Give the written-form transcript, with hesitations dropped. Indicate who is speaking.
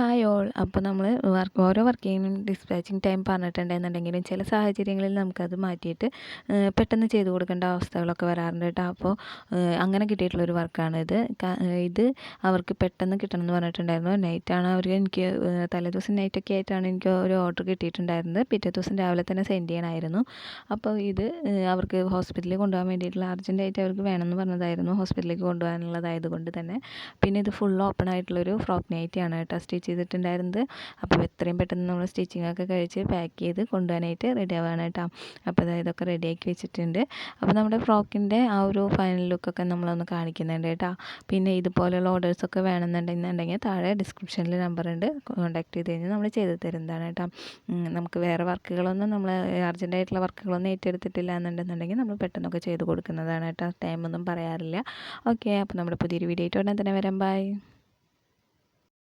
Speaker 1: Hi all. അപ്പോൾ നമ്മൾ ഓരോ വർക്കിങ്ങിനും ഡിസ്പാച്ചിങ് ടൈം പറഞ്ഞിട്ടുണ്ടെന്നുണ്ടെങ്കിലും ചില സാഹചര്യങ്ങളിൽ നമുക്കത് മാറ്റിയിട്ട് പെട്ടെന്ന് ചെയ്ത് കൊടുക്കേണ്ട അവസ്ഥകളൊക്കെ വരാറുണ്ട് കേട്ടോ. അപ്പോൾ അങ്ങനെ കിട്ടിയിട്ടുള്ളൊരു വർക്കാണിത്. ഇത് അവർക്ക് പെട്ടെന്ന് കിട്ടണം എന്ന് പറഞ്ഞിട്ടുണ്ടായിരുന്നു. നൈറ്റാണ് എനിക്ക് തലേദിവസം നൈറ്റൊക്കെ ആയിട്ടാണ് എനിക്ക് ഒരു ഓർഡർ കിട്ടിയിട്ടുണ്ടായിരുന്നത്. പിറ്റേ ദിവസം രാവിലെ തന്നെ സെൻഡ് ചെയ്യണമായിരുന്നു. അപ്പോൾ ഇത് അവർക്ക് ഹോസ്പിറ്റലിൽ കൊണ്ടുപോകാൻ വേണ്ടിയിട്ടുള്ള അർജൻറ്റായിട്ട് അവർക്ക് വേണമെന്ന് പറഞ്ഞതായിരുന്നു, ഹോസ്പിറ്റലിലേക്ക് കൊണ്ടുപോകാനുള്ളതായത് കൊണ്ട് തന്നെ. പിന്നെ ഇത് ഫുൾ ഓപ്പൺ ആയിട്ടുള്ളൊരു ഫ്രോക്ക് നൈറ്റിയാണ് കേട്ടോ സ്റ്റിച്ച് ചെയ്തിട്ടുണ്ടായിരുന്നത്. അപ്പോൾ എത്രയും പെട്ടെന്ന് നമ്മൾ സ്റ്റിച്ചിങ് ഒക്കെ കഴിച്ച് പാക്ക് ചെയ്ത് കൊണ്ടുപോകാനായിട്ട് റെഡി ആവുകയാണ് കേട്ടോ. അപ്പോൾ ഇതൊക്കെ റെഡിയാക്കി വെച്ചിട്ടുണ്ട്. അപ്പോൾ നമ്മുടെ ഫ്രോക്കിൻ്റെ ആ ഒരു ഫൈനൽ ലുക്കൊക്കെ നമ്മളൊന്ന് കാണിക്കുന്നുണ്ട് കേട്ടോ. പിന്നെ ഇതുപോലെയുള്ള ഓർഡേഴ്സൊക്കെ വേണമെന്നുണ്ടെങ്കിൽ താഴെ ഡിസ്ക്രിപ്ഷനിൽ നമ്പറുണ്ട്, കോൺടാക്ട് ചെയ്ത് കഴിഞ്ഞാൽ നമ്മൾ ചെയ്ത് തരുന്നതാണ് കേട്ടോ. നമുക്ക് വേറെ വർക്കുകളൊന്നും നമ്മൾ അർജൻറ്റായിട്ടുള്ള വർക്കുകളൊന്നും ഏറ്റെടുത്തിട്ടില്ല എന്നുണ്ടെന്നുണ്ടെങ്കിൽ നമ്മൾ പെട്ടെന്നൊക്കെ ചെയ്ത് കൊടുക്കുന്നതാണ് കേട്ടോ. ടൈമൊന്നും പറയാറില്ല. ഓക്കെ, അപ്പോൾ നമ്മുടെ പുതിയൊരു വീഡിയോ ആയിട്ട് ഉടനെ തന്നെ വരാം. ബൈ.